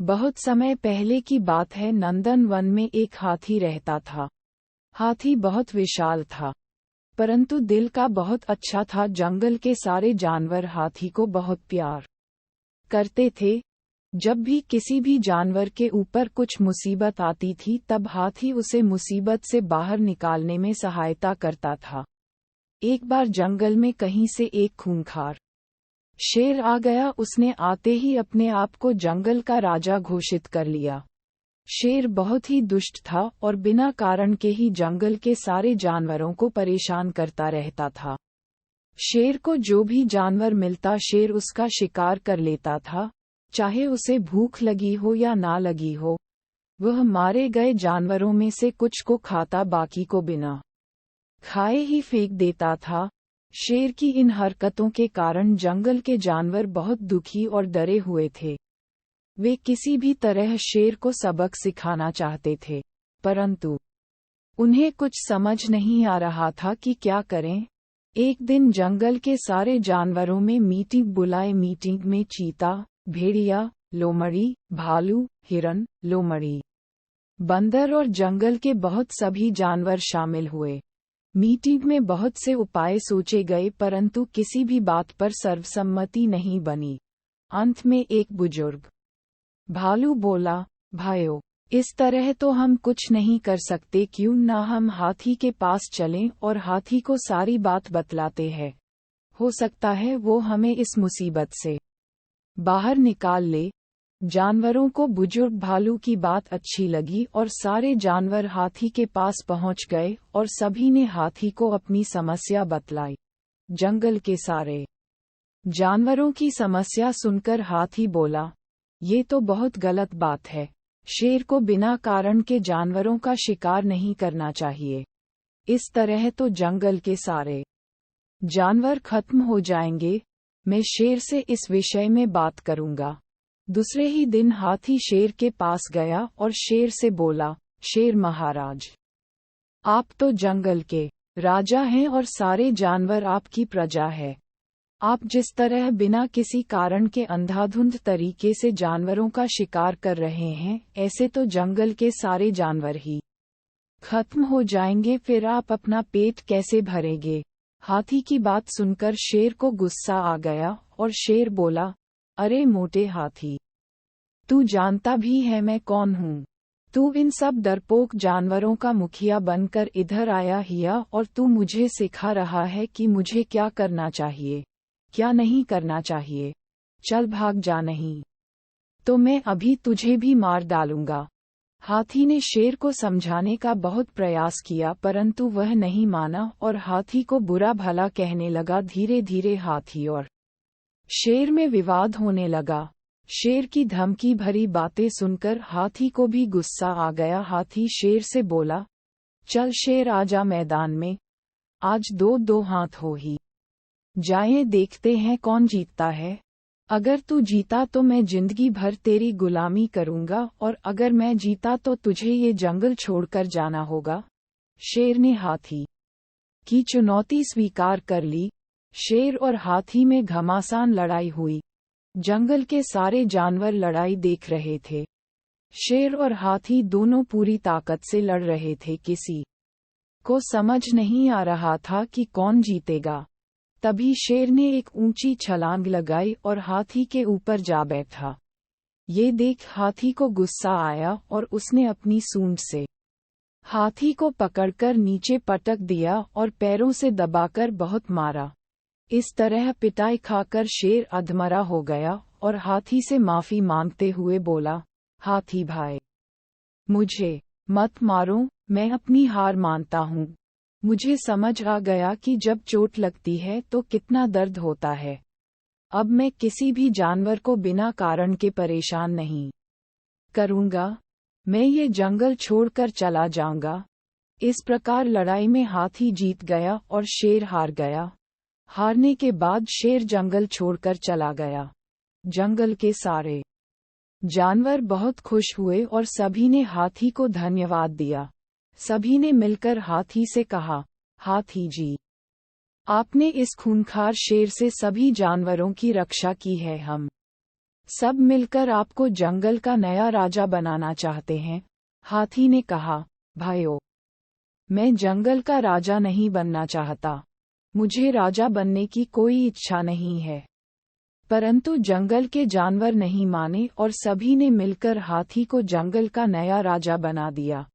बहुत समय पहले की बात है। नंदनवन में एक हाथी रहता था। हाथी बहुत विशाल था, परंतु दिल का बहुत अच्छा था। जंगल के सारे जानवर हाथी को बहुत प्यार करते थे। जब भी किसी भी जानवर के ऊपर कुछ मुसीबत आती थी, तब हाथी उसे मुसीबत से बाहर निकालने में सहायता करता था। एक बार जंगल में कहीं से एक खूंखार शेर आ गया। उसने आते ही अपने आप को जंगल का राजा घोषित कर लिया। शेर बहुत ही दुष्ट था और बिना कारण के ही जंगल के सारे जानवरों को परेशान करता रहता था। शेर को जो भी जानवर मिलता, शेर उसका शिकार कर लेता था, चाहे उसे भूख लगी हो या ना लगी हो। वह मारे गए जानवरों में से कुछ को खाता, बाकी को बिना खाए ही फेंक देता था। शेर की इन हरकतों के कारण जंगल के जानवर बहुत दुखी और डरे हुए थे। वे किसी भी तरह शेर को सबक सिखाना चाहते थे, परंतु उन्हें कुछ समझ नहीं आ रहा था कि क्या करें। एक दिन जंगल के सारे जानवरों में मीटिंग बुलाए। मीटिंग में चीता, भेड़िया, लोमड़ी, भालू, हिरन, लोमड़ी, बंदर और जंगल के बहुत सभी जानवर शामिल हुए। मीटिंग में बहुत से उपाय सोचे गए, परंतु किसी भी बात पर सर्वसम्मति नहीं बनी। अंत में एक बुजुर्ग भालू बोला, भाइयों, इस तरह तो हम कुछ नहीं कर सकते। क्यों ना हम हाथी के पास चलें और हाथी को सारी बात बतलाते हैं। हो सकता है वो हमें इस मुसीबत से बाहर निकाल ले। जानवरों को बुजुर्ग भालू की बात अच्छी लगी और सारे जानवर हाथी के पास पहुंच गए और सभी ने हाथी को अपनी समस्या बतलाई। जंगल के सारे जानवरों की समस्या सुनकर हाथी बोला, ये तो बहुत गलत बात है। शेर को बिना कारण के जानवरों का शिकार नहीं करना चाहिए। इस तरह तो जंगल के सारे जानवर खत्म हो जाएंगे। मैं शेर से इस विषय में बात करूंगा। दूसरे ही दिन हाथी शेर के पास गया और शेर से बोला, शेर महाराज, आप तो जंगल के राजा हैं और सारे जानवर आपकी प्रजा है। आप जिस तरह बिना किसी कारण के अंधाधुंध तरीके से जानवरों का शिकार कर रहे हैं, ऐसे तो जंगल के सारे जानवर ही खत्म हो जाएंगे। फिर आप अपना पेट कैसे भरेंगे? हाथी की बात सुनकर शेर को गुस्सा आ गया और शेर बोला, अरे मोटे हाथी, तू जानता भी है मैं कौन हूँ? तू इन सब डरपोक जानवरों का मुखिया बनकर इधर आया हिया और तू मुझे सिखा रहा है कि मुझे क्या करना चाहिए, क्या नहीं करना चाहिए। चल भाग जा, नहीं तो मैं अभी तुझे भी मार डालूंगा। हाथी ने शेर को समझाने का बहुत प्रयास किया, परंतु वह नहीं माना और हाथी को बुरा भला कहने लगा। धीरे धीरे हाथी और शेर में विवाद होने लगा। शेर की धमकी भरी बातें सुनकर हाथी को भी गुस्सा आ गया। हाथी शेर से बोला, चल शेर, आजा मैदान में। आज दो दो हाथ हो ही जाएं, देखते हैं कौन जीतता है। अगर तू जीता तो मैं जिंदगी भर तेरी गुलामी करूंगा और अगर मैं जीता तो तुझे ये जंगल छोड़कर जाना होगा। शेर ने हाथी की चुनौती स्वीकार कर ली। शेर और हाथी में घमासान लड़ाई हुई। जंगल के सारे जानवर लड़ाई देख रहे थे। शेर और हाथी दोनों पूरी ताकत से लड़ रहे थे। किसी को समझ नहीं आ रहा था कि कौन जीतेगा। तभी शेर ने एक ऊंची छलांग लगाई और हाथी के ऊपर जा बैठा। ये देख हाथी को गुस्सा आया और उसने अपनी सूंड से हाथी को पकड़कर नीचे पटक दिया और पैरों से दबाकर बहुत मारा। इस तरह पिटाई खाकर शेर अधमरा हो गया और हाथी से माफी मांगते हुए बोला, हाथी भाई, मुझे मत मारो, मैं अपनी हार मानता हूँ। मुझे समझ आ गया कि जब चोट लगती है तो कितना दर्द होता है। अब मैं किसी भी जानवर को बिना कारण के परेशान नहीं करूँगा। मैं ये जंगल छोड़कर चला जाऊंगा। इस प्रकार लड़ाई में हाथी जीत गया और शेर हार गया। हारने के बाद शेर जंगल छोड़कर चला गया। जंगल के सारे जानवर बहुत खुश हुए और सभी ने हाथी को धन्यवाद दिया। सभी ने मिलकर हाथी से कहा, हाथी जी, आपने इस खूंखार शेर से सभी जानवरों की रक्षा की है। हम सब मिलकर आपको जंगल का नया राजा बनाना चाहते हैं। हाथी ने कहा, भाइयों, मैं जंगल का राजा नहीं बनना चाहता। मुझे राजा बनने की कोई इच्छा नहीं है। परंतु जंगल के जानवर नहीं माने और सभी ने मिलकर हाथी को जंगल का नया राजा बना दिया।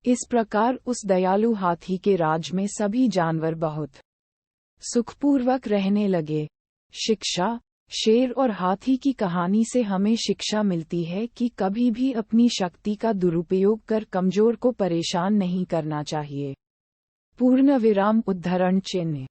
इस प्रकार उस दयालु हाथी के राज में सभी जानवर बहुत सुखपूर्वक रहने लगे। शिक्षा। शेर और हाथी की कहानी से हमें शिक्षा मिलती है कि कभी भी अपनी शक्ति का दुरुपयोग कर कमजोर को परेशान नहीं करना चाहिए। पूर्ण विराम उद्धरण चिन्ह।